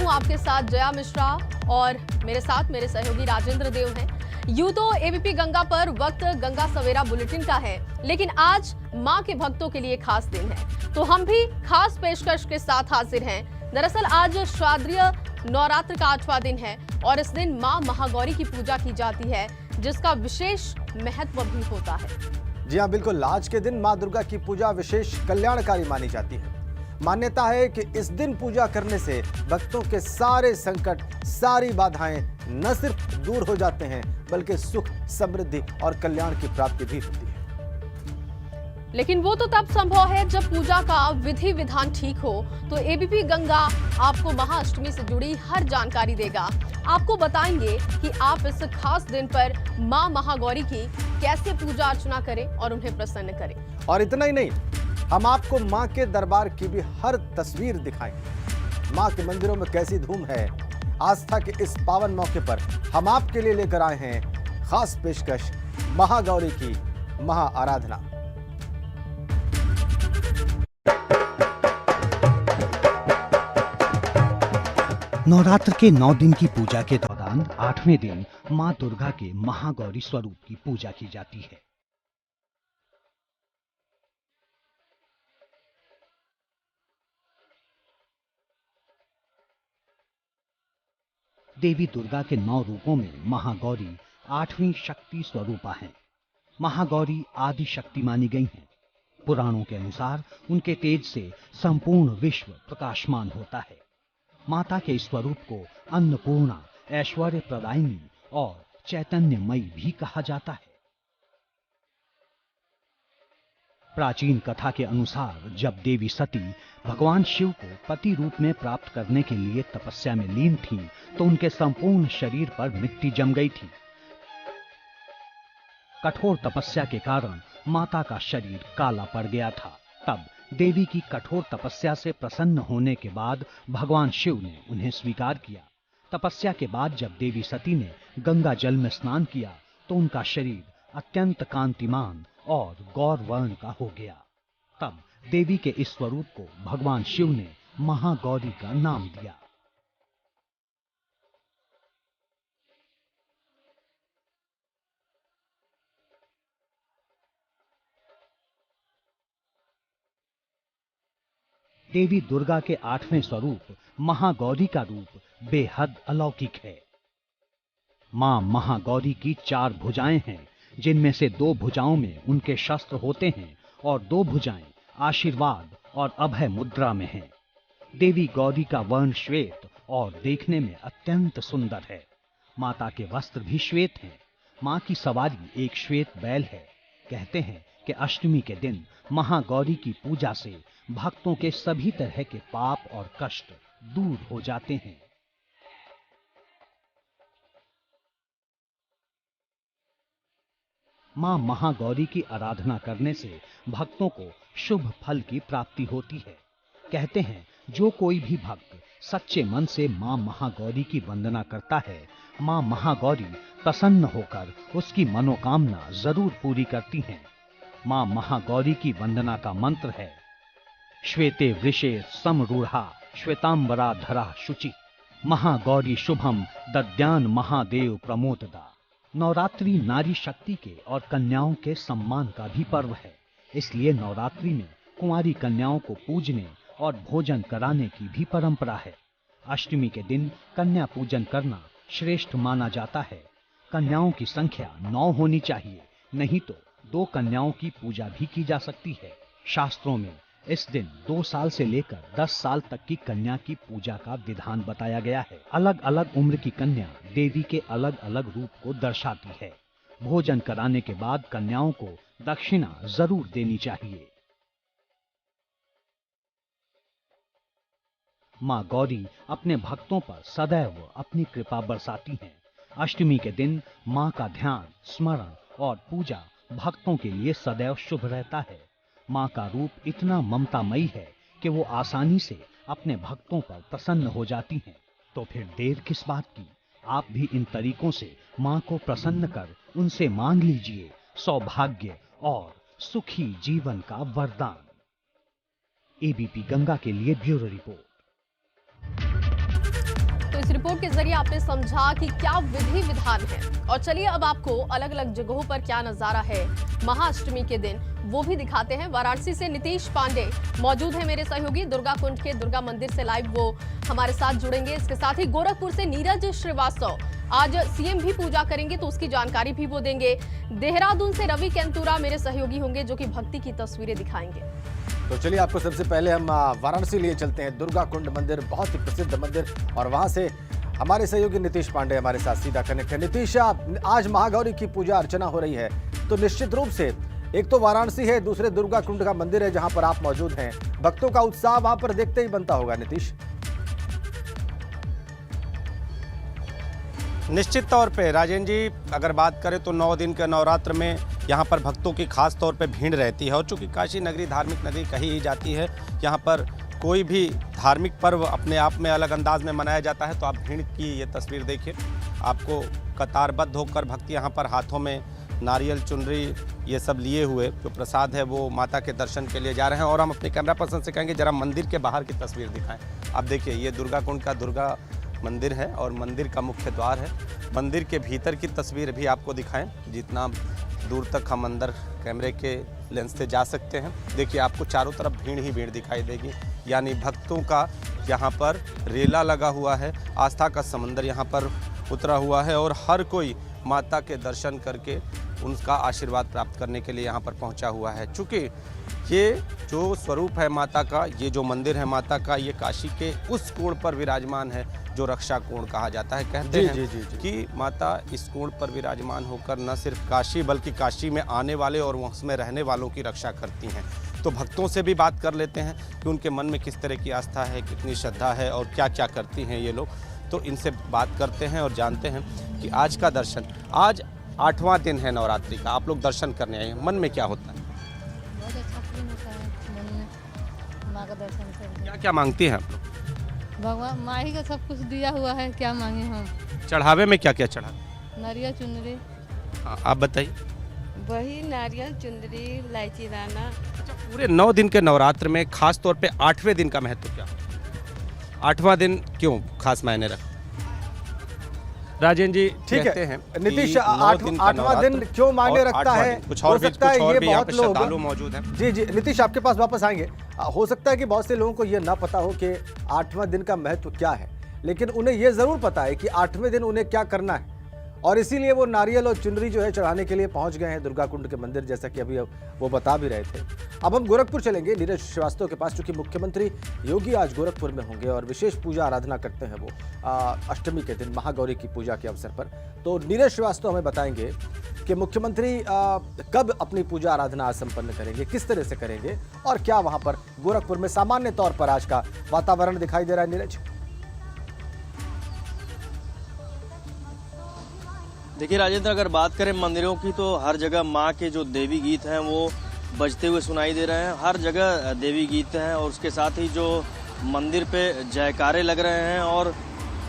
हूं आपके साथ जया मिश्रा और मेरे साथ मेरे सहयोगी राजेंद्र देव हैं। यूं तो एबीपी गंगा पर वक्त गंगा सवेरा बुलेटिन का है, लेकिन आज मां के भक्तों के लिए खास दिन है, तो हम भी खास पेशकश के साथ हाजिर हैं। दरअसल आज शारदीय नवरात्र का 8वां दिन है और इस दिन मां महागौरी की पूजा की जाती है, जिसका विशेष महत्व भी होता है। जी हाँ, बिल्कुल। आज के दिन मां दुर्गा की पूजा विशेष कल्याणकारी मानी जाती है। मान्यता है कि इस दिन पूजा करने से भक्तों के सारे संकट, सारी बाधाएं न सिर्फ दूर हो जाते हैं, बल्कि सुख, समृद्धि और कल्याण की प्राप्ति भी होती है। लेकिन वो तो तब संभव है जब पूजा का विधि विधान ठीक हो। तो एबीपी गंगा आपको महाअष्टमी से जुड़ी हर जानकारी देगा। आपको बताएंगे कि आप इस खास दिन पर मां महागौरी की कैसे पूजा अर्चना करें और उन्हें प्रसन्न करें। और इतना ही नहीं, हम आपको मां के दरबार की भी हर तस्वीर दिखाएंगे। मां के मंदिरों में कैसी धूम है। आस्था के इस पावन मौके पर हम आपके लिए लेकर आए हैं खास पेशकश, महागौरी की महा आराधना। नवरात्र के 9 दिन की पूजा के दौरान 8वें दिन मां दुर्गा के महागौरी स्वरूप की पूजा की जाती है। देवी दुर्गा के 9 रूपों में महागौरी 8वीं शक्ति स्वरूपा हैं। महागौरी आदि शक्ति मानी गई हैं। पुराणों के अनुसार उनके तेज से संपूर्ण विश्व प्रकाशमान होता है। माता के इस स्वरूप को अन्नपूर्णा, ऐश्वर्य प्रदायिनी और चैतन्यमयी भी कहा जाता है। प्राचीन कथा के अनुसार जब देवी सती भगवान शिव को पति रूप में प्राप्त करने के लिए तपस्या में लीन थीं, तो उनके संपूर्ण शरीर पर मिट्टी जम गई थी। कठोर तपस्या के कारण माता का शरीर काला पड़ गया था। तब देवी की कठोर तपस्या से प्रसन्न होने के बाद भगवान शिव ने उन्हें स्वीकार किया। तपस्या के बाद जब देवी सती ने गंगा जल में स्नान किया, तो उनका शरीर अत्यंत कांतिमान और गौर वर्ण का हो गया। तब देवी के इस स्वरूप को भगवान शिव ने महागौरी का नाम दिया। देवी दुर्गा के 8वें स्वरूप महागौरी का रूप बेहद अलौकिक है। मां महागौरी की 4 भुजाएं हैं, जिनमें से 2 भुजाओं में उनके शस्त्र होते हैं और 2 भुजाएं आशीर्वाद और अभय मुद्रा में हैं। देवी गौरी का वर्ण श्वेत और देखने में अत्यंत सुंदर है। माता के वस्त्र भी श्वेत हैं। मां की सवारी एक श्वेत बैल है। कहते हैं कि अष्टमी के दिन महागौरी की पूजा से भक्तों के सभी तरह के पाप और कष्ट दूर हो जाते हैं। मां महागौरी की आराधना करने से भक्तों को शुभ फल की प्राप्ति होती है। कहते हैं जो कोई भी भक्त सच्चे मन से मां महागौरी की वंदना करता है, मां महागौरी प्रसन्न होकर उसकी मनोकामना जरूर पूरी करती हैं। मां महागौरी की वंदना का मंत्र है श्वेते वृषे समरूढ़ा श्वेतांबरा धरा शुचि महागौरी शुभम दद्यान महादेव प्रमोददा। नवरात्रि नारी शक्ति के और कन्याओं के सम्मान का भी पर्व है। इसलिए नवरात्रि में कुंवारी कन्याओं को पूजने और भोजन कराने की भी परंपरा है। अष्टमी के दिन कन्या पूजन करना श्रेष्ठ माना जाता है। कन्याओं की संख्या 9 होनी चाहिए, नहीं तो 2 कन्याओं की पूजा भी की जा सकती है। शास्त्रों में इस दिन 2 साल से लेकर 10 साल तक की कन्या की पूजा का विधान बताया गया है। अलग अलग उम्र की कन्या देवी के अलग अलग रूप को दर्शाती है। भोजन कराने के बाद कन्याओं को दक्षिणा जरूर देनी चाहिए। मां गौरी अपने भक्तों पर सदैव अपनी कृपा बरसाती हैं। अष्टमी के दिन मां का ध्यान, स्मरण और पूजा भक्तों के लिए सदैव शुभ रहता है। मां का रूप इतना ममतामयी है कि वो आसानी से अपने भक्तों पर प्रसन्न हो जाती हैं। तो फिर देर किस बात की? आप भी इन तरीकों से मां को प्रसन्न कर उनसे मांग लीजिए सौभाग्य और सुखी जीवन का वरदान। एबीपी गंगा के लिए ब्यूरो रिपोर्ट। तो इस रिपोर्ट के जरिए आपने समझा कि क्या विधि विधान है। और चलिए अब आपको अलग अलग जगहों पर क्या नजारा है महाअष्टमी के दिन वो भी दिखाते हैं। वाराणसी से नीतीश पांडे मौजूद है मेरे सहयोगी, दुर्गा कुंड के दुर्गा मंदिर से लाइव वो हमारे साथ जुड़ेंगे। इसके साथ ही गोरखपुर से नीरज श्रीवास्तव, आज सीएम भी पूजा करेंगे तो उसकी जानकारी भी वो देंगे। देहरादून से रवि केंतुरा मेरे सहयोगी होंगे जो कि भक्ति की तस्वीरें दिखाएंगे। तो चलिए आपको सबसे पहले हम वाराणसी लिए चलते हैं। दुर्गा कुंड मंदिर बहुत ही प्रसिद्ध मंदिर, और वहां से हमारे सहयोगी नीतीश पांडे हमारे साथ सीधा कनेक्ट है। नीतीश, आज महागौरी की पूजा अर्चना हो रही है, तो निश्चित रूप से एक तो वाराणसी है, दूसरे दुर्गा कुंड का मंदिर है जहां पर आप मौजूद हैं। भक्तों का उत्साह वहां पर देखते ही बनता होगा नीतीश। निश्चित तौर पे राजेंद्र जी, अगर बात करें तो 9 दिन के नवरात्र में यहाँ पर भक्तों की खास तौर पे भीड़ रहती है। और चूँकि काशी नगरी धार्मिक नगरी कही ही जाती है, यहाँ पर कोई भी धार्मिक पर्व अपने आप में अलग अंदाज में मनाया जाता है। तो आप भीड़ की ये तस्वीर देखिए, आपको कतारबद्ध होकर भक्त यहाँ पर हाथों में नारियल, चुनरी ये सब लिए हुए जो प्रसाद है वो माता के दर्शन के लिए जा रहे हैं। और हम अपने कैमरा पर्सन से कहेंगे जरा मंदिर के बाहर की तस्वीर दिखाएं। आप देखिए, ये दुर्गा कुंड का दुर्गा मंदिर है और मंदिर का मुख्य द्वार है। मंदिर के भीतर की तस्वीर भी आपको दिखाएं, जितना दूर तक हम अंदर कैमरे के लेंस से जा सकते हैं। देखिए, आपको चारों तरफ भीड़ ही भीड़ दिखाई देगी, यानी भक्तों का यहाँ पर रेला लगा हुआ है। आस्था का समंदर यहाँ पर उतरा हुआ है और हर कोई माता के दर्शन करके उनका आशीर्वाद प्राप्त करने के लिए यहाँ पर पहुँचा हुआ है। चूँकि ये जो स्वरूप है माता का, ये जो मंदिर है माता का, ये काशी के उस कोण पर विराजमान है जो रक्षा कोण कहा जाता है। कहते हैं कि माता इस कोण पर विराजमान होकर न सिर्फ काशी बल्कि काशी में आने वाले और उसमें रहने वालों की रक्षा करती हैं। तो भक्तों से भी बात कर लेते हैं कि उनके मन में किस तरह की आस्था है, कितनी श्रद्धा है और क्या क्या करती हैं ये लोग। तो इनसे बात करते हैं और जानते हैं कि आज का दर्शन, आज 8वां दिन है नवरात्रि का, आप लोग दर्शन करने आए हैं, मन में क्या होता है? बहुत अच्छा फीलिंग होता है मन में, माँ का दर्शन करके। क्या क्या मांगती हैं आप लोग? भगवान माँ ही का सब कुछ दिया हुआ है, क्या मांगे हम। चढ़ावे में क्या क्या चढ़ा? नारियल, चुनरी। आप बताइए। वही नारियल, चुंदरी, इलायची दाना। अच्छा, पूरे 9 दिन के नवरात्र में खास तौर पे 8वें दिन का महत्व क्या? 8वां दिन क्यों खास मायने रखता? राजेंद्र जी ठीक कहते है हैं नीतीश, 8वां दिन क्यों मायने रखता है? कुछ हो और भी सकता है ये बहुत लोग श्रद्धालु मौजूद हैं। जी जी नीतीश, आपके पास वापस आएंगे। हो सकता है कि बहुत से लोगों को ये ना पता हो कि 8वां दिन का महत्व क्या है, लेकिन उन्हें ये जरूर पता है कि 8वें दिन उन्हें क्या करना है, और इसीलिए वो नारियल और चुनरी जो है चढ़ाने के लिए पहुंच गए हैं दुर्गा कुंड के मंदिर, जैसा कि अभी वो बता भी रहे थे। अब हम गोरखपुर चलेंगे नीरज श्रीवास्तव के पास, क्योंकि मुख्यमंत्री योगी आज गोरखपुर में होंगे और विशेष पूजा आराधना करते हैं वो अष्टमी के दिन महागौरी की पूजा के अवसर पर। तो नीरज श्रीवास्तव हमें बताएंगे कि मुख्यमंत्री कब अपनी पूजा आराधना संपन्न करेंगे, किस तरह से करेंगे, और क्या वहां पर गोरखपुर में सामान्य तौर पर आज का वातावरण दिखाई दे रहा है। नीरज, देखिए राजेंद्र, अगर बात करें मंदिरों की तो हर जगह माँ के जो देवी गीत हैं वो बजते हुए सुनाई दे रहे हैं। हर जगह देवी गीत हैं और उसके साथ ही जो मंदिर पे जयकारे लग रहे हैं, और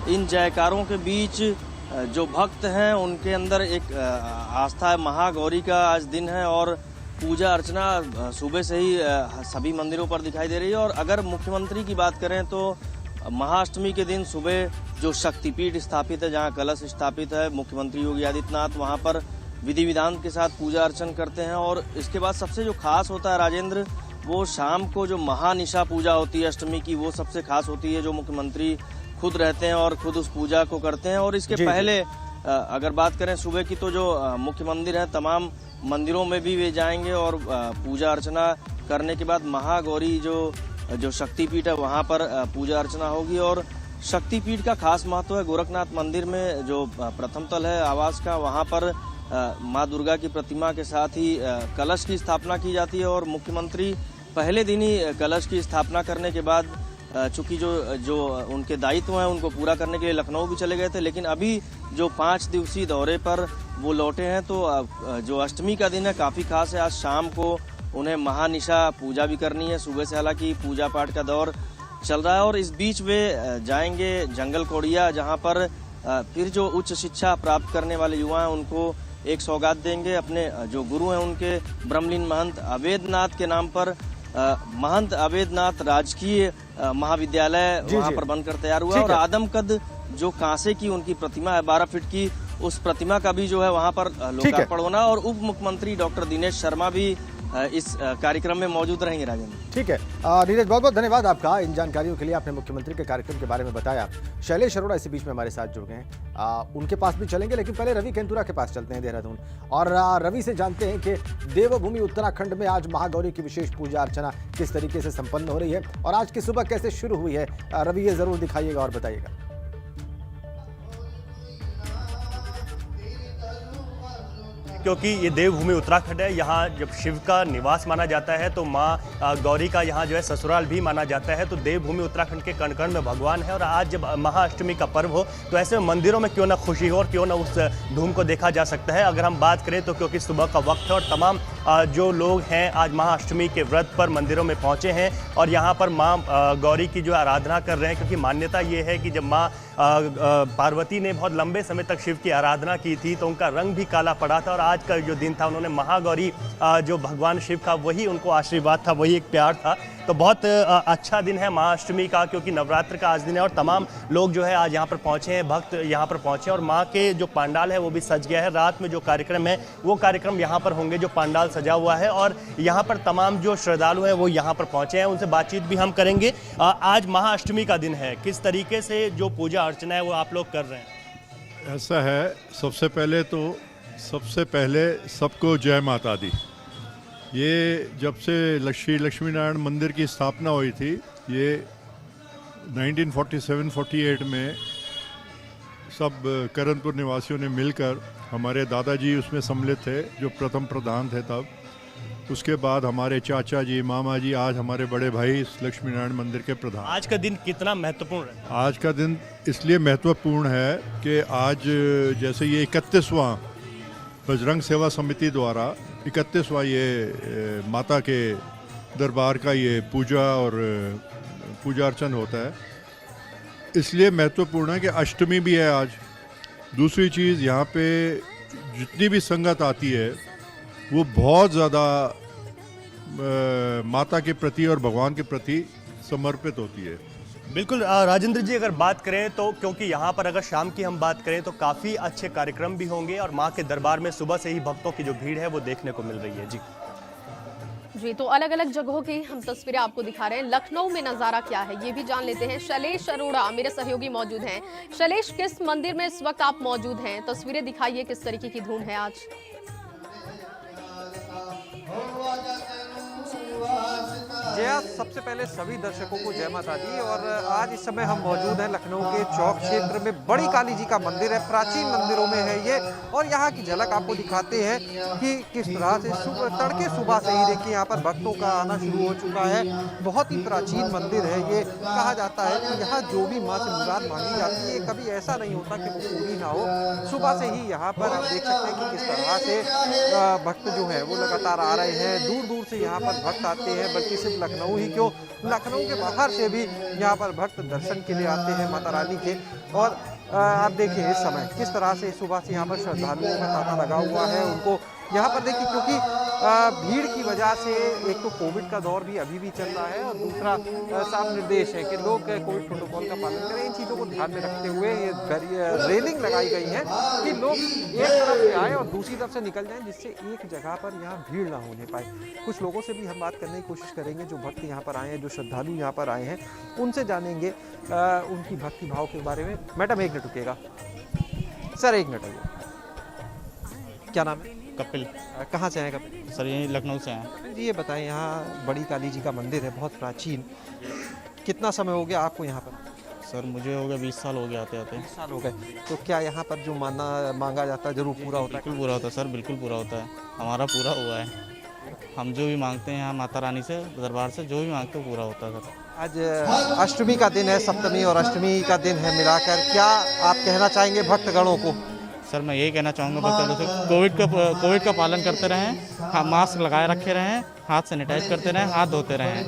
इन जयकारों के बीच जो भक्त हैं उनके अंदर एक आस्था है। महागौरी का आज दिन है और पूजा अर्चना सुबह से ही सभी मंदिरों पर दिखाई दे रही है। और अगर मुख्यमंत्री की बात करें तो महाअष्टमी के दिन सुबह जो शक्तिपीठ स्थापित है, जहां कलश स्थापित है, मुख्यमंत्री योगी आदित्यनाथ वहां पर विधि विधान के साथ पूजा अर्चन करते हैं। और इसके बाद सबसे जो खास होता है राजेंद्र, वो शाम को जो महानिशा पूजा होती है अष्टमी की, वो सबसे खास होती है, जो मुख्यमंत्री खुद रहते हैं और खुद उस पूजा को करते हैं। और इसके पहले अगर बात करें सुबह की, तो जो मुख्य मंदिर है तमाम मंदिरों में भी वे जाएंगे और पूजा अर्चना करने के बाद महागौरी जो शक्तिपीठ है वहां पर पूजा अर्चना होगी। और शक्तिपीठ का खास महत्व है। गोरखनाथ मंदिर में जो प्रथम तल है आवास का, वहां पर माँ दुर्गा की प्रतिमा के साथ ही कलश की स्थापना की जाती है। और मुख्यमंत्री पहले दिन ही कलश की स्थापना करने के बाद चूंकि जो उनके दायित्व हैं उनको पूरा करने के लिए लखनऊ भी चले गए थे, लेकिन अभी जो 5 दिवसीय दौरे पर वो लौटे हैं। तो जो अष्टमी का दिन है काफी खास है। आज शाम को उन्हें महानिशा पूजा भी करनी है। सुबह से हालांकि पूजा पाठ का दौर चल रहा है और इस बीच वे जाएंगे जंगल कौड़िया, जहां पर फिर जो उच्च शिक्षा प्राप्त करने वाले युवा हैं उनको एक सौगात देंगे। अपने जो गुरु हैं उनके ब्रह्मलीन महंत अवेद्यनाथ के नाम पर महंत अवेद्यनाथ राजकीय महाविद्यालय वहां पर बनकर तैयार हुआ और आदमकद जो कांसे की उनकी प्रतिमा है 12 फीट की, उस प्रतिमा का भी जो है वहां पर लोकार्पण होना, और उप मुख्यमंत्री डॉक्टर दिनेश शर्मा भी इस कार्यक्रम में मौजूद रहेंगे। राजेंद्र, ठीक है नीरज, बहुत बहुत धन्यवाद आपका इन जानकारियों के लिए। आपने मुख्यमंत्री के कार्यक्रम के बारे में बताया। शैलेश अरोड़ा इसी बीच में हमारे साथ जुड़ गए हैं, उनके पास भी चलेंगे, लेकिन पहले रवि केंतुरा के पास चलते हैं देहरादून, और रवि से जानते हैं कि देवभूमि उत्तराखंड में आज महागौरी की विशेष पूजा अर्चना किस तरीके से संपन्न हो रही है और आज की सुबह कैसे शुरू हुई है। रवि, ये जरूर दिखाइएगा और बताइएगा। क्योंकि ये देवभूमि उत्तराखंड है, यहाँ जब शिव का निवास माना जाता है तो माँ गौरी का यहाँ जो है ससुराल भी माना जाता है। तो देवभूमि उत्तराखंड के कण कण में भगवान है, और आज जब महाअष्टमी का पर्व हो तो ऐसे मंदिरों में क्यों ना खुशी हो और क्यों ना उस धूम को देखा जा सकता है। अगर हम बात करें तो क्योंकि सुबह का वक्त है और तमाम जो लोग हैं आज महाअष्टमी के व्रत पर मंदिरों में पहुँचे हैं और यहाँ पर माँ गौरी की जो आराधना कर रहे हैं, क्योंकि मान्यता ये है कि जब माँ पार्वती ने बहुत लंबे समय तक शिव की आराधना की थी तो उनका रंग भी काला पड़ा था, और आज का जो दिन था उन्होंने महागौरी जो भगवान शिव का वही उनको आशीर्वाद था, वही एक प्यार था। तो बहुत अच्छा दिन है महाअष्टमी का, क्योंकि नवरात्र का आज दिन है और तमाम लोग जो है आज यहाँ पर पहुँचे हैं, भक्त यहाँ पर पहुँचे और माँ के जो पंडाल है वो भी सज गया है। रात में जो कार्यक्रम है वो कार्यक्रम यहाँ पर होंगे, जो पंडाल सजा हुआ है, और यहाँ पर तमाम जो श्रद्धालु हैं वो यहाँ पर पहुँचे हैं, उनसे बातचीत भी हम करेंगे। आज महाअष्टमी का दिन है, किस तरीके से जो पूजा अर्चना है वो आप लोग कर रहे हैं? ऐसा है, सबसे पहले सबको जय माता दी। ये जब से श्री लक्ष्मी नारायण मंदिर की स्थापना हुई थी, ये 1947-48 में सब करणपुर निवासियों ने मिलकर, हमारे दादाजी उसमें सम्मिलित थे जो प्रथम प्रधान थे तब, उसके बाद हमारे चाचा जी, मामा जी, आज हमारे बड़े भाई लक्ष्मी नारायण मंदिर के प्रधान। आज का दिन कितना महत्वपूर्ण है? आज का दिन इसलिए महत्वपूर्ण है कि आज जैसे ये 31वां बजरंग सेवा समिति द्वारा 31वां ये माता के दरबार का ये पूजा और पूजा अर्चन होता है, इसलिए महत्वपूर्ण है कि अष्टमी भी है आज। दूसरी चीज़, यहाँ पे जितनी भी संगत आती है वो बहुत ज़्यादा माता के प्रति और भगवान के प्रति समर्पित होती है। बिल्कुल राजेंद्र जी, अगर बात करें तो क्योंकि यहाँ पर अगर शाम की हम बात करें तो काफ़ी अच्छे कार्यक्रम भी होंगे और माँ के दरबार में सुबह से ही भक्तों की जो भीड़ है वो देखने को मिल रही है। जी, तो अलग अलग जगहों की हम तस्वीरें आपको दिखा रहे हैं। लखनऊ में नज़ारा क्या है ये भी जान लेते हैं। शैलेश अरोड़ा मेरे सहयोगी मौजूद हैं। शैलेश, किस मंदिर में इस वक्त आप मौजूद हैं? तस्वीरें दिखाइए, किस तरीके की धूम है आज? जया, सबसे पहले सभी दर्शकों को जय माता दी। और आज इस समय हम मौजूद हैं लखनऊ के चौक क्षेत्र में। बड़ी काली जी का मंदिर है, प्राचीन मंदिरों में है ये, और यहाँ की झलक आपको दिखाते हैं कि किस तरह से तड़के सुबह से ही देखिए यहाँ पर भक्तों का आना शुरू हो चुका है। बहुत ही प्राचीन मंदिर है ये। कहा जाता है कि यहाँ जो भी माँ से मुराद मांगी जाती है, कभी ऐसा नहीं होता कि वो पूरी ना हो। सुबह से ही यहाँ पर आप देख सकते हैं कि किस तरह से भक्त जो है वो लगातार आ रहे हैं। दूर दूर से यहाँ पर भक्त आते हैं, बल्कि सिर्फ लखनऊ ही क्यों, लखनऊ के बाहर से भी यहाँ पर भक्त दर्शन के लिए आते हैं माता रानी के। और आप देखिए इस समय किस तरह से सुबह से यहाँ पर श्रद्धालुओं का तांता लगा हुआ है। उनको यहाँ पर देखिए, क्योंकि भीड़ की वजह से एक तो कोविड का दौर भी अभी भी चल रहा है, और दूसरा साफ निर्देश है कि लोग कोविड प्रोटोकॉल का पालन करें। इन चीज़ों को ध्यान में रखते हुए ये रेलिंग लगाई गई है कि लोग एक तरफ से आए और दूसरी तरफ से निकल जाएं, जिससे एक जगह पर यहाँ भीड़ ना होने पाए। कुछ लोगों से भी हम बात करने की कोशिश करेंगे जो भक्त यहाँ पर आए हैं, जो श्रद्धालु यहाँ पर आए हैं, उनसे जानेंगे उनकी भक्ति भाव के बारे में। मैडम एक मिनट रुकेगा सर, एक मिनट आइए। क्या नाम है? कपिल। कहाँ से हैं कपिल? सर यही लखनऊ से हैं। कपिल जी, ये बताएं, यहाँ बड़ी काली जी का मंदिर है, बहुत प्राचीन। कितना समय हो गया आपको यहाँ पर? सर मुझे हो गया 20 साल हो गया आते आते। 20 साल हो गए। तो क्या यहाँ पर जो मांगा जाता है जरूर पूरा होता है? बिल्कुल पूरा होता है सर, बिल्कुल पूरा होता है। हमारा पूरा हुआ है। हम जो भी मांगते हैं यहाँ माता रानी से, दरबार से जो भी मांगते हैं पूरा होता है सर। आज अष्टमी का दिन है, सप्तमी और अष्टमी का दिन है मिलाकर। क्या आप कहना चाहेंगे भक्तगणों को? सर मैं यही कहना चाहूँगा भक्तगणों से, कोविड का पालन करते रहें, मास्क लगाए रखे रहें, हाथ सैनिटाइज करते रहें, हाथ धोते रहें।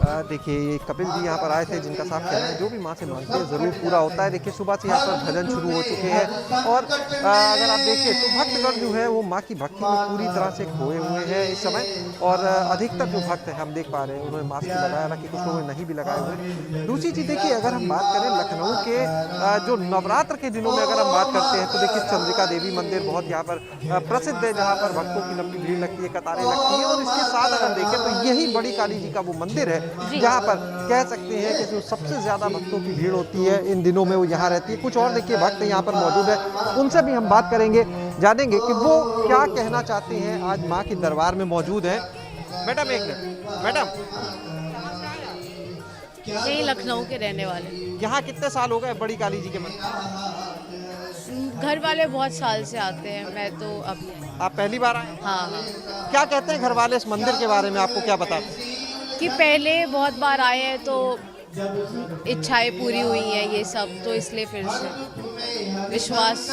देखिए ये कपिल जी यहाँ पर आए थे, जिनका साफ कहना है जो भी माँ से मांगते हैं ज़रूर पूरा होता है। देखिए सुबह से यहाँ पर भजन शुरू हो चुके हैं और अगर आप देखें तो भक्तगण जो है वो माँ की भक्ति में पूरी तरह से खोए हुए हैं इस समय। और अधिकतर जो भक्त हैं हम देख पा रहे हैं उन्होंने मास्क लगाया, हालांकि कुछ लोगों ने नहीं भी लगाए हुए। दूसरी चीज़ देखिए, अगर हम बात करें लखनऊ के जो नवरात्र के दिनों में अगर हम बात करते हैं तो देखिए चंद्रिका देवी मंदिर बहुत यहाँ पर प्रसिद्ध है, जहाँ पर भक्तों की लंबी भीड़ लगती है, कतारें लगती हैं। और इसके साथ अगर देखें तो यही बड़ी काली जी का वो मंदिर है जहाँ पर कह सकते हैं कि जो सबसे ज्यादा भक्तों की भीड़ होती है इन दिनों में वो यहाँ रहती है। कुछ और देखिए भक्त यहाँ पर मौजूद है, उनसे भी हम बात करेंगे, जानेंगे कि वो क्या कहना चाहते हैं। आज माँ के दरबार में मौजूद है। मैडम एक मिनट, मैडम यही लखनऊ के रहने वाले। यहाँ कितने साल हो गए बड़ी काली जी के मंदिर? घर वाले बहुत साल से आते हैं, मैं तो अब। आप पहली बार आए? हाँ। क्या कहते हैं घर वाले इस मंदिर के बारे में, आपको क्या पता? कि पहले बहुत बार आए हैं तो इच्छाएं पूरी हुई हैं ये सब, तो इसलिए फिर से विश्वास।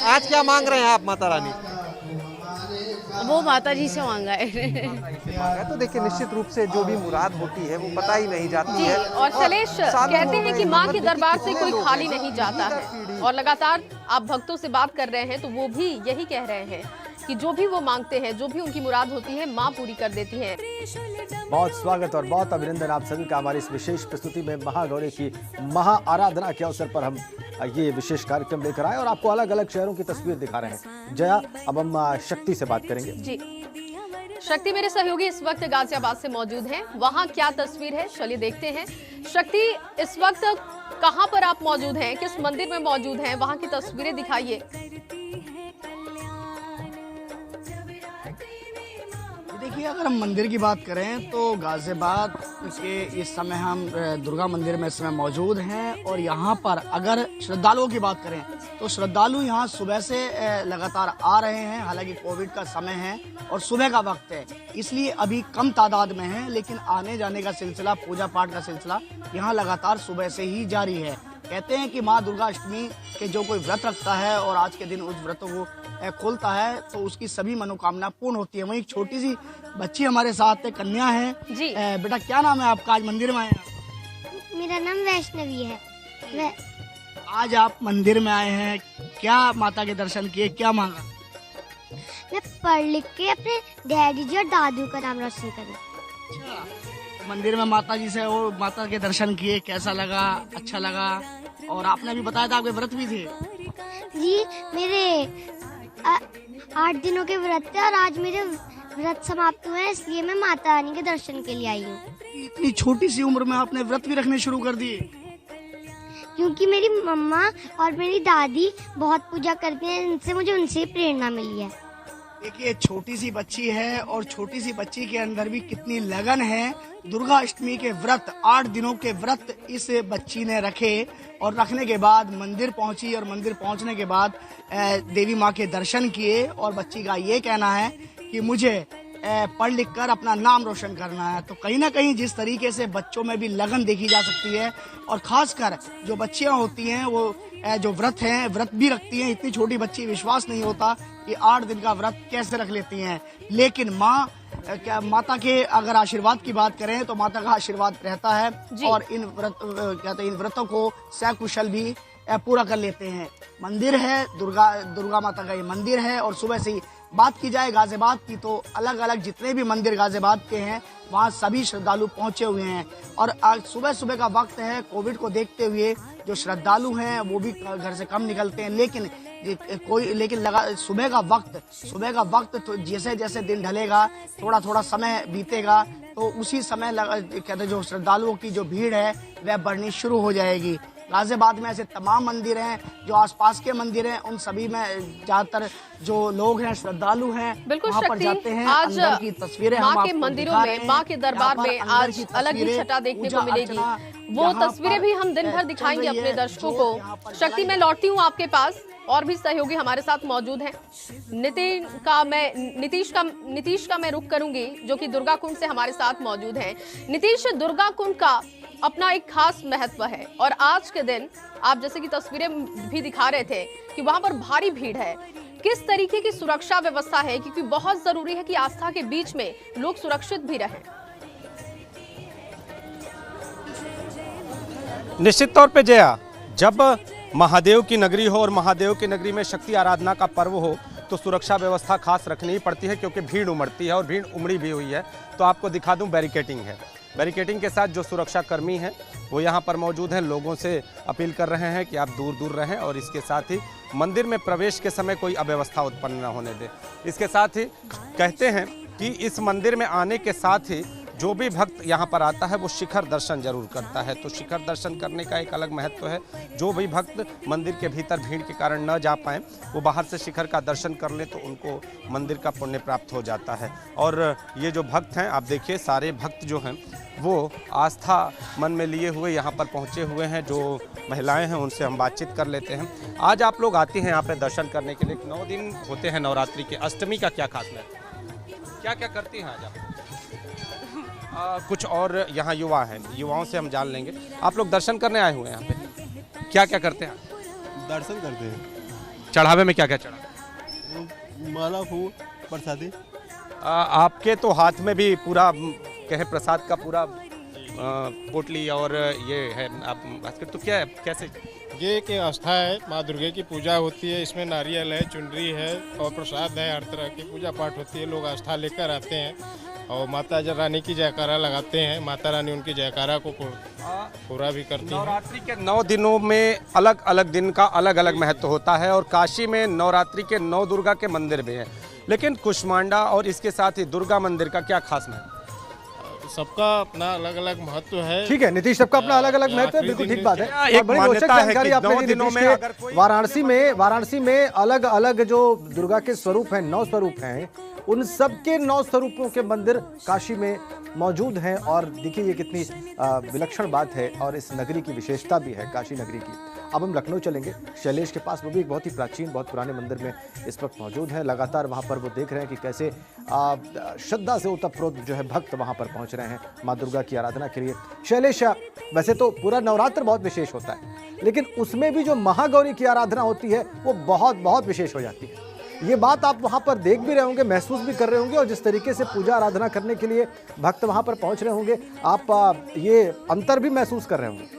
आज क्या मांग रहे हैं आप माता रानी? वो माता जी से मांगा है। तो देखिए निश्चित रूप से जो भी मुराद होती है वो पता ही नहीं जाती है। और शैलेश कहते हैं कि मां के दरबार से कोई खाली नहीं जाता है, और लगातार आप भक्तों से बात कर रहे हैं तो वो भी यही कह रहे हैं कि जो भी वो मांगते हैं, जो भी उनकी मुराद होती है, मां पूरी कर देती है। बहुत स्वागत और बहुत अभिनंदन आप सभी का हमारी इस विशेष प्रस्तुति में महागौरी की महा आराधना के अवसर पर हम ये विशेष कार्यक्रम लेकर आए और आपको अलग अलग शहरों की तस्वीर दिखा रहे हैं। जया, अब हम शक्ति से बात करेंगे। जी शक्ति, मेरे सहयोगी इस वक्त गाजियाबाद से मौजूद हैं, वहां क्या तस्वीर है चलिए देखते हैं। शक्ति, इस वक्त कहां पर आप मौजूद हैं, किस मंदिर में मौजूद हैं, वहां की तस्वीरें दिखाइए। देखिए, अगर हम मंदिर की बात करें तो गाजियाबाद के इस समय हम दुर्गा मंदिर में इस समय मौजूद हैं और यहाँ पर अगर श्रद्धालुओं की बात करें तो श्रद्धालु यहाँ सुबह से लगातार आ रहे हैं। हालांकि कोविड का समय है और सुबह का वक्त है, इसलिए अभी कम तादाद में है, लेकिन आने जाने का सिलसिला, पूजा पाठ का सिलसिला यहाँ लगातार सुबह से ही जारी है। कहते हैं कि माँ दुर्गा अष्टमी के जो कोई व्रत रखता है और आज के दिन उस व्रत को खोलता है तो उसकी सभी मनोकामना पूर्ण होती है। वहीं एक छोटी सी बच्ची हमारे साथ है, कन्या है जी। बेटा क्या नाम है आपका? आज मंदिर में आए हैं? मेरा नाम वैष्णवी है। आज आप मंदिर में आए हैं, क्या माता के दर्शन किए, क्या मांगा? मैं पढ़ लिख के अपने डैडी जी और दादू का नाम रोशन करूं। अच्छा, मंदिर में माता जी से वो माता के दर्शन किए, कैसा लगा? अच्छा लगा। और आपने भी बताया था आपके व्रत भी थे। जी मेरे 8 दिनों के व्रत थे और आज मेरे व्रत समाप्त हुए हैं, इसलिए मैं माता रानी के दर्शन के लिए आई हूँ। इतनी छोटी सी उम्र में आपने व्रत भी रखने शुरू कर दिए? क्योंकि मेरी मम्मा और मेरी दादी बहुत पूजा करती हैं, इनसे मुझे उनसे प्रेरणा मिली है। देखिए, छोटी सी बच्ची है और छोटी सी बच्ची के अंदर भी कितनी लगन है। दुर्गा अष्टमी के व्रत, 8 दिनों के व्रत इस बच्ची ने रखे और रखने के बाद मंदिर पहुंची और मंदिर पहुंचने के बाद देवी माँ के दर्शन किए और बच्ची का ये कहना है कि मुझे पढ़ लिख कर अपना नाम रोशन करना है। तो कहीं ना कहीं जिस तरीके से बच्चों में भी लगन देखी जा सकती है और खासकर जो बच्चियां होती हैं वो जो व्रत हैं, व्रत भी रखती हैं। इतनी छोटी बच्ची, विश्वास नहीं होता कि 8 दिन का व्रत कैसे रख लेती हैं। लेकिन माता के अगर आशीर्वाद की बात करें तो माता का आशीर्वाद रहता है और इन व्रतों को सकुशल भी पूरा कर लेते हैं। मंदिर है, दुर्गा माता का ये मंदिर है। और सुबह से ही बात की जाए गाजियाबाद की तो अलग अलग जितने भी मंदिर गाजियाबाद के हैं वहाँ सभी श्रद्धालु पहुँचे हुए हैं। और आज सुबह सुबह का वक्त है, कोविड को देखते हुए जो श्रद्धालु हैं वो भी घर से कम निकलते हैं। लेकिन सुबह का वक्त तो जैसे जैसे दिन ढलेगा, थोड़ा थोड़ा समय बीतेगा तो उसी समय कहते जो श्रद्धालुओं की जो भीड़ है वह बढ़नी शुरू हो जाएगी। गाजियाबाद में ऐसे तमाम मंदिर हैं, जो आसपास के मंदिर हैं, उन सभी में ज्यादातर जो लोग हैं, श्रद्धालु हैं, वहाँ पर जाते हैं। आज अंदर की तस्वीरें माँ के मंदिरों में, माँ के दरबार में आज अलग ही छटा देखने को मिलेगी। वो तस्वीरें भी हम दिन भर दिखाएंगे अपने दर्शकों को। शक्ति, मैं लौटती हूँ आपके पास, और भी सहयोगी हमारे साथ मौजूद हैं। नीतीश का मैं रुख करूंगी, जो कि दुर्गा कुंड से हमारे साथ मौजूद हैं। नीतीश, दुर्गा कुंड का अपना एक खास महत्व है और आज के दिन आप जैसे कि तस्वीरें भी दिखा रहे थे कि वहां पर भारी भीड़ है। किस तरीके की सुरक्षा व्यवस्था है, क्योंकि बहुत जरूरी है कि आस्था के बीच में लोग सुरक्षित भी रहें। निश्चित तौर पे जया, जब महादेव की नगरी हो और महादेव की नगरी में शक्ति आराधना का पर्व हो तो सुरक्षा व्यवस्था खास रखनी ही पड़ती है, क्योंकि भीड़ उमड़ती है और भीड़ उमड़ी भी हुई है। तो आपको दिखा दूं, बैरिकेटिंग है। बैरिकेटिंग के साथ जो सुरक्षा कर्मी हैं वो यहाँ पर मौजूद हैं। लोगों से अपील कर रहे हैं कि आप दूर दूर रहें और इसके साथ ही मंदिर में प्रवेश के समय कोई अव्यवस्था उत्पन्न न होने दें। इसके साथ ही कहते हैं कि इस मंदिर में आने के साथ ही जो भी भक्त यहाँ पर आता है वो शिखर दर्शन जरूर करता है। तो शिखर दर्शन करने का एक अलग महत्व है। जो भी भक्त मंदिर के भीतर भीड़ के कारण न जा पाएँ वो बाहर से शिखर का दर्शन कर लें तो उनको मंदिर का पुण्य प्राप्त हो जाता है। और ये जो भक्त हैं, आप देखिए सारे भक्त जो हैं वो आस्था मन में लिए हुए यहाँ पर पहुँचे हुए हैं। जो महिलाएं हैं उनसे हम बातचीत कर लेते हैं। आज आप लोग आते हैं यहाँ पर दर्शन करने के लिए, 9 दिन होते हैं नवरात्रि के। अष्टमी का क्या खास महत्व, क्या क्या करती हैं आज आप? कुछ और यहाँ युवा हैं, युवाओं से हम जान लेंगे। आप लोग दर्शन करने आए हुए हैं यहाँ पे, क्या क्या करते हैं? दर्शन करते हैं। चढ़ावे में क्या क्या चढ़ा? माला, फूल, प्रसादी। आपके तो हाथ में भी पूरा कहे प्रसाद का पूरा पोटली और ये है आप बास्केट, तो क्या है, कैसे? ये एक आस्था है, माँ दुर्गा की पूजा होती है। इसमें नारियल है, चुनरी है और प्रसाद है। हर तरह की पूजा पाठ होती है। लोग आस्था लेकर आते हैं और माता रानी की जयकारा लगाते हैं। माता रानी उनकी जयकारा को पूरा भी करती है। नवरात्रि के 9 दिनों में अलग अलग दिन का अलग अलग महत्व होता है और काशी में नवरात्रि के 9 दुर्गा के मंदिर भी हैं, लेकिन कुष्मांडा और इसके साथ ही दुर्गा मंदिर का क्या खास महत्व? सबका अपना अलग अलग महत्व है। ठीक है नीतीश, सबका अपना अलग अलग महत्व है, बिल्कुल ठीक बात है। एक बड़ी रोचक जानकारी आपने दी दिनों में नीतीश के। वाराणसी में अलग अलग जो दुर्गा के स्वरूप हैं, 9 स्वरूप हैं, उन सब के 9 स्वरूपों के मंदिर काशी में मौजूद हैं। और देखिए ये कितनी विलक्षण बात है और इस नगरी की विशेषता भी है, काशी नगरी की। अब हम लखनऊ चलेंगे, शैलेश के पास। वो भी एक बहुत ही प्राचीन, बहुत पुराने मंदिर में इस वक्त मौजूद है। लगातार वहाँ पर वो देख रहे हैं कि कैसे श्रद्धा से ओतप्रोत जो है भक्त वहाँ पर पहुँच रहे हैं माँ दुर्गा की आराधना के लिए। शैलेश, वैसे तो पूरा नवरात्र बहुत विशेष होता है, लेकिन उसमें भी जो महागौरी की आराधना होती है वो बहुत बहुत विशेष हो जाती है। ये बात आप वहाँ पर देख भी रहे होंगे, महसूस भी कर रहे होंगे, और जिस तरीके से पूजा आराधना करने के लिए भक्त वहाँ पर पहुँच रहे होंगे, आप ये अंतर भी महसूस कर रहे होंगे।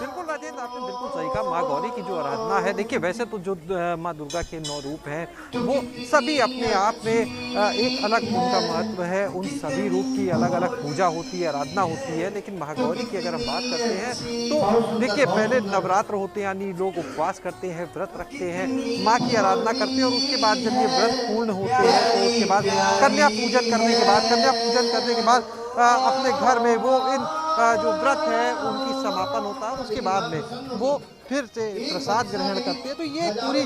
बिल्कुल राजेंद्र, आपने बिल्कुल सही कहा। माँ गौरी की जो आराधना है, देखिए वैसे तो जो माँ दुर्गा के 9 रूप हैं वो सभी अपने आप में एक अलग उनका महत्व है। उन सभी रूप की अलग अलग पूजा होती है, आराधना होती है। लेकिन महागौरी की अगर हम बात करते हैं तो देखिए पहले नवरात्र होते हैं, यानी लोग उपवास करते हैं, व्रत रखते हैं, माँ की आराधना करते हैं। और उसके बाद जब ये व्रत पूर्ण होते हैं तो उसके बाद कन्या पूजन करने के बाद अपने घर में वो इन जो व्रत है उनकी समापन होता है। उसके बाद में वो फिर से प्रसाद ग्रहण करते हैं। तो ये पूरी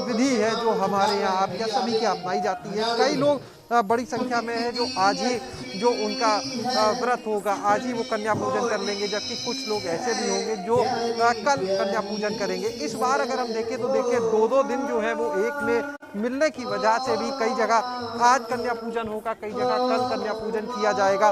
विधि है जो हमारे यहाँ आप या सभी की अपनाई जाती है। कई लोग बड़ी संख्या में है जो आज ही जो उनका व्रत होगा आज ही वो कन्या पूजन कर लेंगे, जबकि कुछ लोग ऐसे भी होंगे जो कल कन्या पूजन करेंगे। इस बार अगर हम देखें तो देखिए 2-2 दिन जो है वो एक में मिलने की वजह से भी कई जगह आज कन्या पूजन होगा, कई जगह कल कन्या पूजन किया जाएगा।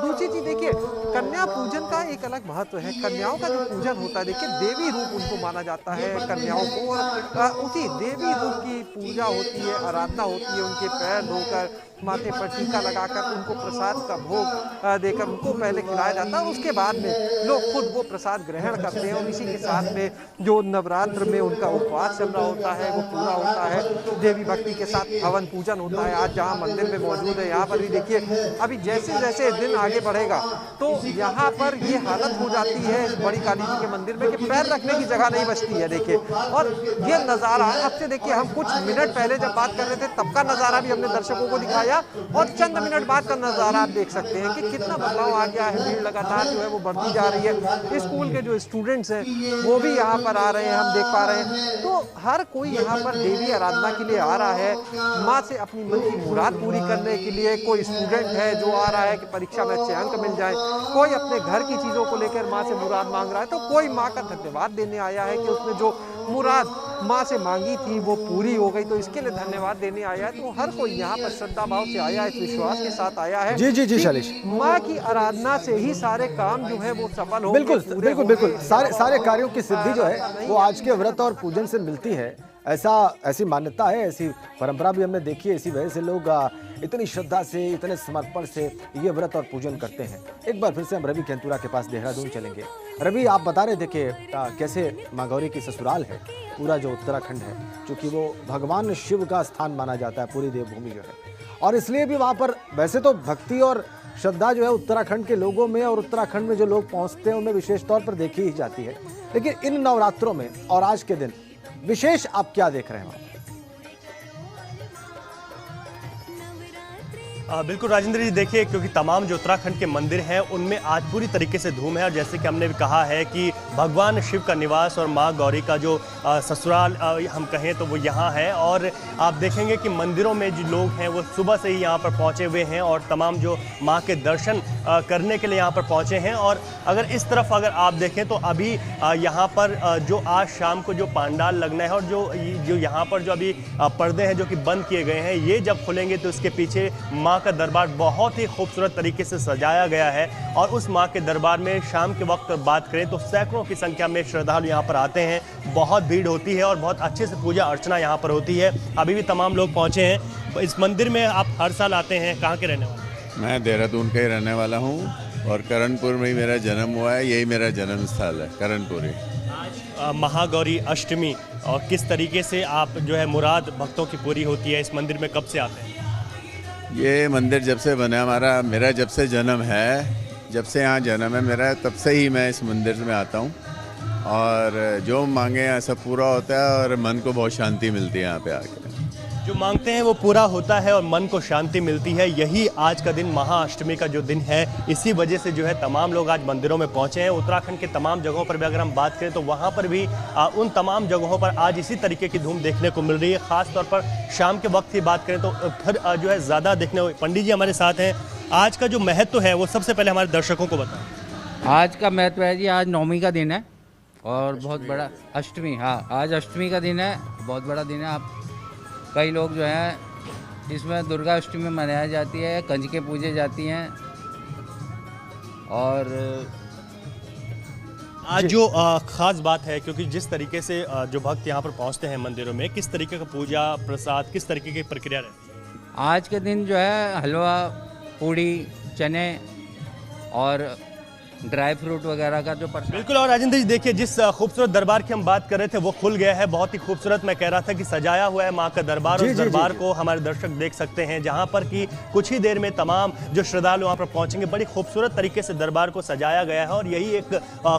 दूसरी चीज देखिए, कन्या पूजन का एक अलग महत्व है। कन्याओं का जो पूजन होता है, देखिए देवी रूप उनको माना जाता है कन्याओं को, और उसी देवी रूप की पूजा होती है, आराधना होती है। उनके पैर धोकर, माथे पर टीका लगाकर, उनको प्रसाद का भोग देकर उनको पहले खिलाया जाता है। उसके बाद में लोग खुद वो प्रसाद ग्रहण करते हैं। और इसी के साथ में जो नवरात्र में उनका उपवास चल रहा होता है वो पूरा होता है। देवी भक्ति के साथ हवन पूजन होता है। आज जहाँ मंदिर में मौजूद है यहाँ पर भी देखिए अभी जैसे जैसे दिन आगे बढ़ेगा तो यहाँ पर ये हालत हो जाती है बड़ी काली जी के मंदिर में कि पैर रखने की जगह नहीं बचती है। देखिए, और ये नज़ारा अब से देखिए, हम कुछ मिनट पहले जब बात कर रहे थे तब का नज़ारा भी हमने दर्शकों को दिखाया, और चंद मिनट बाद का नज़ारा आप देख सकते हैं कि कितना बदलाव आ गया है। भीड़ लगातार जो है वो बढ़ती जा रही है। स्कूल के जो स्टूडेंट्स हैं वो भी यहाँ पर आ रहे हैं, हम देख पा रहे हैं। तो हर कोई यहाँ पर देवी आराधना के लिए आ रहा है, माँ से अपनी मन की मुराद पूरी करने के लिए। कोई स्टूडेंट है जो आ रहा है कि परीक्षा में अच्छे अंक मिल जाए, कोई अपने घर की चीज़ों को लेकर माँ से मुराद मांग रहा है, तो कोई माँ का धन्यवाद देने आया है कि उसने जो मुराद माँ से मांगी थी वो पूरी हो गई, तो इसके लिए धन्यवाद देने आया है। तो हर कोई यहाँ पर श्रद्धा भाव से आया है, इस विश्वास के साथ आया है जी शैलेश, माँ की आराधना से ही सारे काम जो है वो सफल हो। बिल्कुल सारे कार्यों की सिद्धि जो है वो आज के व्रत और पूजन से मिलती है। ऐसी मान्यता है, ऐसी परंपरा भी हमने देखी है। इसी वजह से लोग इतनी श्रद्धा से, इतने समर्पण से ये व्रत और पूजन करते हैं। एक बार फिर से हम रवि केंतुरा के पास देहरादून चलेंगे। रवि, आप बता रहे थे कि कैसे माँ गौरी की ससुराल है, पूरा जो उत्तराखंड है, क्योंकि वो भगवान शिव का स्थान माना जाता है, पूरी देवभूमि जो है, और इसलिए भी वहाँ पर वैसे तो भक्ति और श्रद्धा जो है उत्तराखंड के लोगों में और उत्तराखंड में जो लोग पहुँचते हैं उनमें विशेष तौर पर देखी ही जाती है। लेकिन इन नवरात्रों में और आज के दिन विशेष आप क्या देख रहे हैं? बिल्कुल राजेंद्र जी, देखिए, क्योंकि तमाम जो उत्तराखंड के मंदिर हैं उनमें आज पूरी तरीके से धूम है। और जैसे कि हमने भी कहा है कि भगवान शिव का निवास और माँ गौरी का जो ससुराल हम कहें तो वो यहाँ है। और आप देखेंगे कि मंदिरों में जो लोग हैं वो सुबह से ही यहाँ पर पहुँचे हुए हैं और तमाम जो माँ के दर्शन करने के लिए यहाँ पर पहुँचे हैं। और अगर इस तरफ अगर आप देखें तो अभी यहाँ पर जो आज शाम को जो पंडाल लगना है और जो यहाँ पर जो अभी पर्दे हैं जो कि बंद किए गए हैं, ये जब खुलेंगे तो इसके पीछे माँ का दरबार बहुत ही खूबसूरत तरीके से सजाया गया है। और उस माँ के दरबार में शाम के वक्त बात करें तो सैकड़ों की संख्या में श्रद्धालु यहाँ पर आते हैं, बहुत भीड़ होती है और बहुत अच्छे से पूजा अर्चना यहाँ पर होती है। अभी भी तमाम लोग पहुँचे हैं इस मंदिर में। आप हर साल आते हैं, कहाँ के रहने वाले? मैं देहरादून का ही रहने वाला हूँ और करणपुर में ही मेरा जन्म हुआ है, यही मेरा जन्म स्थल है, करणपुर ही। आज महागौरी अष्टमी, और किस तरीके से आप जो है मुराद भक्तों की पूरी होती है? इस मंदिर में कब से आते हैं? ये मंदिर जब से बना मेरा जब से जन्म है, जब से यहाँ जन्म है मेरा, तब से ही मैं इस मंदिर में आता हूँ और जो मांगे हैं सब पूरा होता है और मन को बहुत शांति मिलती है यहाँ पे आकर। जो मांगते हैं वो पूरा होता है और मन को शांति मिलती है। यही आज का दिन महाअष्टमी का जो दिन है, इसी वजह से जो है तमाम लोग आज मंदिरों में पहुंचे हैं। उत्तराखंड के तमाम जगहों पर भी अगर हम बात करें तो वहां पर भी उन तमाम जगहों पर आज इसी तरीके की धूम देखने को मिल रही है। खास तौर पर शाम के वक्त की बात करें तो फिर जो है ज़्यादा देखने को। पंडित जी हमारे साथ हैं, आज का जो महत्व है वो सबसे पहले हमारे दर्शकों को बताएं। आज का महत्व है जी, आज नवमी का दिन है और बहुत बड़ा अष्टमी, हाँ आज अष्टमी का दिन है, बहुत बड़ा दिन है। आप कई लोग जो हैं इसमें दुर्गा अष्टमी मनाई जाती है, कंजकें पूजे जाती हैं। और आज जो ख़ास बात है, क्योंकि जिस तरीके से जो भक्त यहाँ पर पहुँचते हैं मंदिरों में, किस तरीके का पूजा प्रसाद, किस तरीके की प्रक्रिया रहती है? आज के दिन जो है हलवा, पूड़ी, चने और ड्राई फ्रूट वगैरह का जो प्रसाद। बिल्कुल। और राजेंद्र जी देखिए, जिस खूबसूरत दरबार की हम बात कर रहे थे वो खुल गया है, बहुत ही खूबसूरत। मैं कह रहा था कि सजाया हुआ है माँ का दरबार, और उस दरबार को हमारे दर्शक देख सकते हैं, जहाँ पर कि कुछ ही देर में तमाम जो श्रद्धालु वहाँ पर पहुँचेंगे। बड़ी खूबसूरत तरीके से दरबार को सजाया गया है और यही एक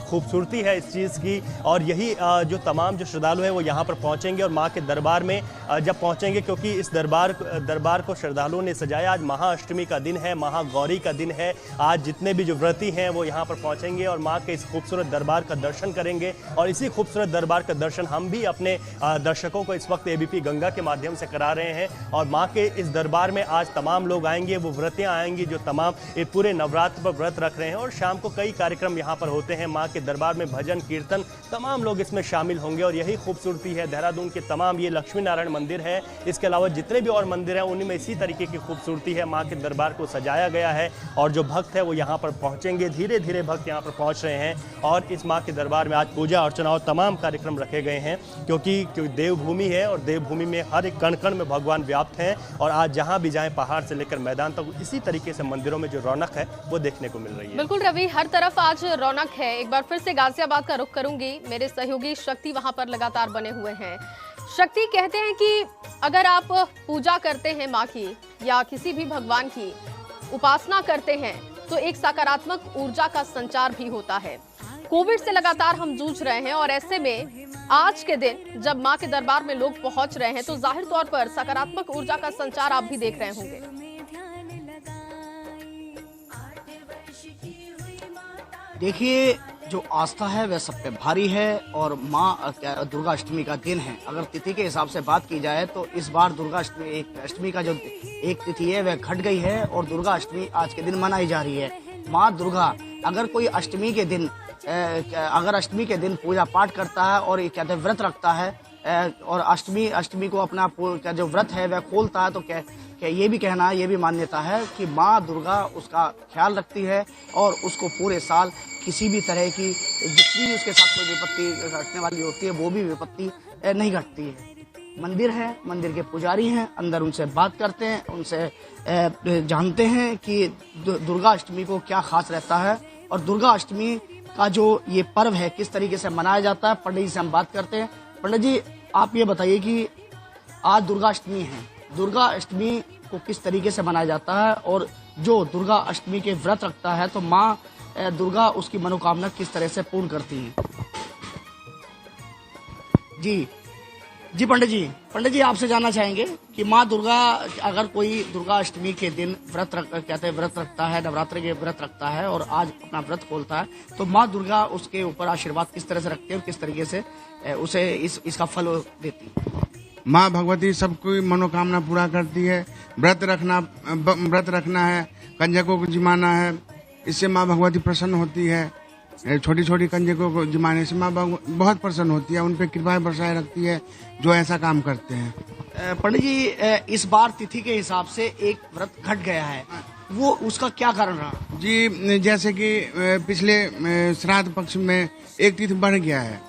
खूबसूरती है इस चीज़ की। और यही जो तमाम जो श्रद्धालु हैं वो यहाँ पर पहुँचेंगे और माँ के दरबार में जब पहुँचेंगे, क्योंकि इस दरबार को श्रद्धालुओं ने सजाया। आज महाअष्टमी का दिन है, महागौरी का दिन है। आज जितने भी जो व्रती हैं वो यहाँ पर पहुंचेंगे और मां के इस खूबसूरत दरबार का दर्शन करेंगे। और इसी खूबसूरत दरबार का दर्शन हम भी अपने दर्शकों को इस वक्त एबीपी गंगा के माध्यम से करा रहे हैं। और मां के इस दरबार में आज तमाम लोग आएंगे, वो व्रतियां आएंगी जो तमाम ये पूरे नवरात्र पर व्रत रख रहे हैं। और शाम को कई कार्यक्रम यहाँ पर होते हैं मां के दरबार में, भजन कीर्तन, तमाम लोग इसमें शामिल होंगे। और यही खूबसूरती है देहरादून के तमाम, ये लक्ष्मी नारायण मंदिर है, इसके अलावा जितने भी और मंदिर हैं उनमें इसी तरीके की खूबसूरती है। मां के दरबार को सजाया गया है और जो भक्त है वो यहाँ पर पहुँचेंगे। धीरे धीरे भक्त यहाँ पर पहुंच रहे हैं और इस मां के दरबार में आज पूजा अर्चना और तमाम कार्यक्रम रखे गए हैं, क्योंकि देवभूमि है और देवभूमि में हर एक कण कण में भगवान व्याप्त हैं। और आज जहां भी जाएं, पहाड़ से लेकर मैदान तक, इसी तरीके से मंदिरों में जो रौनक है वो देखने को मिल रही है। बिल्कुल रवि, हर तरफ आज रौनक है। एक बार फिर से गाजियाबाद का रुख करूंगी। मेरे सहयोगी शक्ति वहां पर लगातार बने हुए हैं। शक्ति, कहते हैं कि अगर आप पूजा करते हैं माँ की या किसी भी भगवान की उपासना करते हैं तो एक सकारात्मक ऊर्जा का संचार भी होता है। कोविड से लगातार हम जूझ रहे हैं और ऐसे में आज के दिन जब मां के दरबार में लोग पहुंच रहे हैं तो जाहिर तौर पर सकारात्मक ऊर्जा का संचार आप भी देख रहे होंगे। देखिए, जो आस्था है वह सब पे भारी है और माँ दुर्गा अष्टमी का दिन है। अगर तिथि के हिसाब से बात की जाए तो इस बार दुर्गा अष्टमी का जो एक तिथि है वह घट गई है और दुर्गा अष्टमी आज के दिन मनाई जा रही है। माँ दुर्गा अगर कोई अष्टमी के दिन पूजा पाठ करता है और क्या कहते हैं व्रत रखता है और अष्टमी को अपना जो व्रत है वह खोलता है, तो क्या ये भी कहना, ये भी मान्यता है कि माँ दुर्गा उसका ख्याल रखती है और उसको पूरे साल किसी भी तरह की जितनी भी उसके साथ कोई विपत्ति घटने वाली होती है वो भी विपत्ति नहीं घटती है। मंदिर है, मंदिर के पुजारी हैं, अंदर उनसे बात करते हैं, उनसे जानते हैं कि दुर्गा अष्टमी को क्या खास रहता है और दुर्गा अष्टमी का जो ये पर्व है किस तरीके से मनाया जाता है। पंडित जी से हम बात करते हैं। पंडित जी, आप ये बताइए कि आज दुर्गा अष्टमी है, दुर्गा अष्टमी को किस तरीके से मनाया जाता है और जो दुर्गा अष्टमी के व्रत रखता है तो माँ दुर्गा उसकी मनोकामना किस तरह से पूर्ण करती हैं? जी पंडित जी आपसे जानना चाहेंगे कि माँ दुर्गा, अगर कोई दुर्गा अष्टमी के दिन व्रत रखता है, नवरात्रि के व्रत रखता है और आज अपना व्रत खोलता है, तो माँ दुर्गा उसके ऊपर आशीर्वाद किस तरह से रखती है और किस तरीके से उसे इसका फल देती है? माँ भगवती सबकी मनोकामना पूरा करती है। व्रत रखना है, कंजकों को जिमाना है, इससे माँ भगवती प्रसन्न होती है। छोटी छोटी कंजकों को जिमाने से माँ बहुत प्रसन्न होती है, उन पर कृपाएं बरसाए रखती है जो ऐसा काम करते हैं। पंडित जी, इस बार तिथि के हिसाब से एक व्रत घट गया है, वो उसका क्या कारण रहा? जी, जैसे कि पिछले श्राद्ध पक्ष में एक तिथि बढ़ गया है,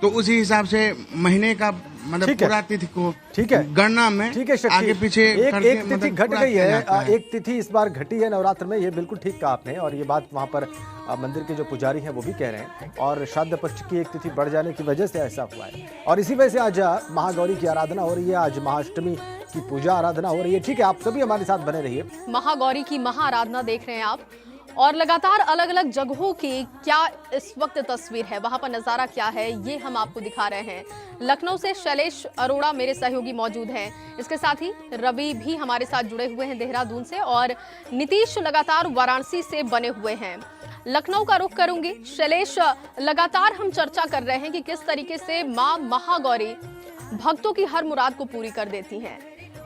तो उसी हिसाब से महीने का मतलब पूरा तिथि को गणना में आगे पीछे एक तिथि घट गई है, एक तिथि इस बार घटी है नवरात्र में, ये बिल्कुल ठीक कहा आपने। और ये बात वहाँ पर मंदिर के जो पुजारी हैं वो भी कह रहे हैं, और श्राद्ध पक्ष की एक तिथि बढ़ जाने की वजह से ऐसा हुआ है। और इसी वजह से आज महागौरी की आराधना हो रही है, आज महाअष्टमी की पूजा आराधना हो रही है। ठीक है, आप सभी हमारे साथ बने रहिए। महागौरी की महाआराधना देख रहे हैं आप, और लगातार अलग अलग जगहों की क्या इस वक्त तस्वीर है, वहां पर नजारा क्या है, ये हम आपको दिखा रहे हैं। लखनऊ से शैलेश अरोड़ा मेरे सहयोगी मौजूद हैं, इसके साथ ही रवि भी हमारे साथ जुड़े हुए हैं देहरादून से, और नीतीश लगातार वाराणसी से बने हुए हैं। लखनऊ का रुख करूंगी। शैलेश, लगातार हम चर्चा कर रहे हैं कि किस तरीके से मां महागौरी भक्तों की हर मुराद को पूरी कर देती हैं,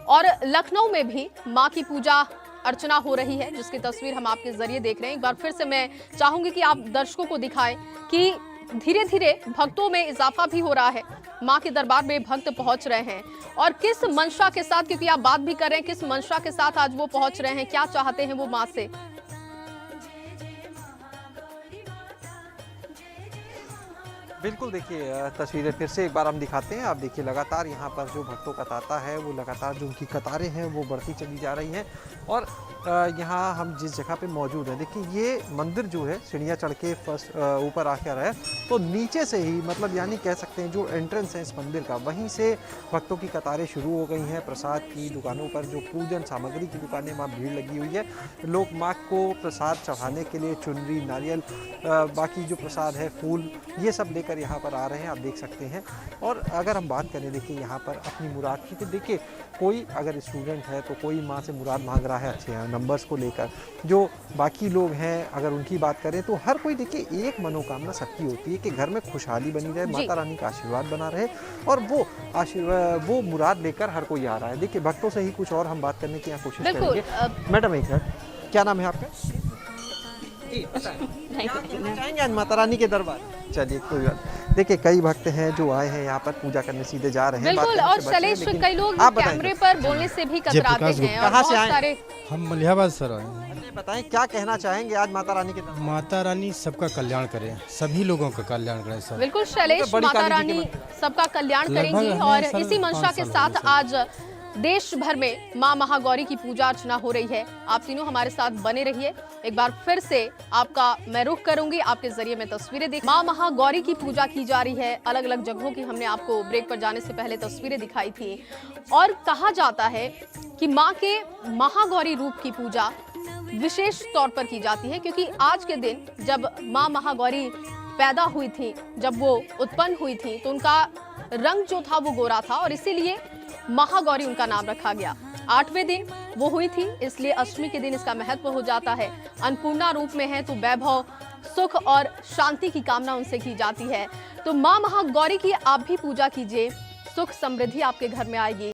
और लखनऊ में भी मां की पूजा अर्चना हो रही है, जिसकी तस्वीर हम आपके जरिए देख रहे हैं। एक बार फिर से मैं चाहूंगी कि आप दर्शकों को दिखाएं कि धीरे धीरे भक्तों में इजाफा भी हो रहा है, मां के दरबार में भक्त पहुंच रहे हैं, और किस मंशा के साथ, क्योंकि आप बात भी कर रहे हैं, किस मंशा के साथ आज वो पहुंच रहे हैं, क्या चाहते हैं वो मां से? बिल्कुल, देखिए तस्वीरें फिर से एक बार हम दिखाते हैं। आप देखिए लगातार यहाँ पर जो भक्तों का तांता है, वो लगातार जो उनकी कतारें हैं वो बढ़ती चली जा रही हैं। और यहाँ हम जिस जगह पे मौजूद हैं, देखिए ये मंदिर जो है सीढ़ियाँ चढ़ के फर्स्ट ऊपर आकर है, तो नीचे से ही मतलब यानी कह सकते हैं जो एंट्रेंस है इस मंदिर का, वहीं से भक्तों की कतारें शुरू हो गई हैं। प्रसाद की दुकानों पर, जो पूजन सामग्री की दुकानें, वहाँ भीड़ लगी हुई है। लोग माँ को प्रसाद चढ़ाने के लिए चुनरी, नारियल, बाकी जो प्रसाद है, फूल, ये सब लेकर यहाँ पर आ रहे हैं, आप देख सकते हैं। और अगर हम बात करें देखिए यहाँ पर अपनी मुराद की, तो देखिए कोई अगर स्टूडेंट है तो कोई माँ से मुराद मांग रहा है अच्छे नंबर्स को लेकर, जो बाकी लोग हैं अगर उनकी बात करें तो हर कोई देखिए एक मनोकामना सबकी होती है कि घर में खुशहाली बनी रहे, माता रानी का आशीर्वाद बना रहे, और वो आशीर्वाद, वो मुराद लेकर हर कोई आ रहा है। देखिए भक्तों से ही कुछ और हम बात करने की यहाँ कोशिश करेंगे। मैडम एक मिनट, क्या नाम है आपका? चाहेंगे आज माता रानी के दरबार? चलिए कोई बात। देखिए कई भक्त हैं जो आए हैं यहाँ पर पूजा करने, सीधे जा रहे हैं। बिल्कुल, और शैलेश कई लोग कैमरे पर बोलने से भी कतराते हैं। कहाँ से आए? हम मलिहाबाद सर आए हैं। बताएं क्या कहना चाहेंगे आज माता रानी के दरबार? माता रानी सबका कल्याण करे, सभी लोगों का कल्याण करे सर। बिल्कुल शैलेश, माता रानी सबका कल्याण करेंगी, और इसी मंशा के साथ आज देश भर में मां महागौरी की पूजा अर्चना हो रही है। आप तीनों हमारे साथ बने रहिए। एक बार फिर से आपका मैं रुख करूंगी, आपके जरिए में तस्वीरें देख। मां महागौरी की पूजा की जा रही है, अलग अलग जगहों की हमने आपको ब्रेक पर जाने से पहले तस्वीरें दिखाई थी। और कहा जाता है कि मां के महागौरी रूप की पूजा विशेष तौर पर की जाती है, क्योंकि आज के दिन जब मां महागौरी पैदा हुई थी, जब वो उत्पन्न हुई थी, तो उनका रंग जो था वो गोरा था, और इसीलिए महागौरी उनका नाम रखा गया। 8वें दिन वो हुई थी, इसलिए अष्टमी के दिन इसका महत्व हो जाता है। अन्नपूर्णा रूप में है तो वैभव, सुख और शांति की कामना उनसे की जाती है। तो मां महागौरी की आप भी पूजा कीजिए, सुख समृद्धि आपके घर में आएगी।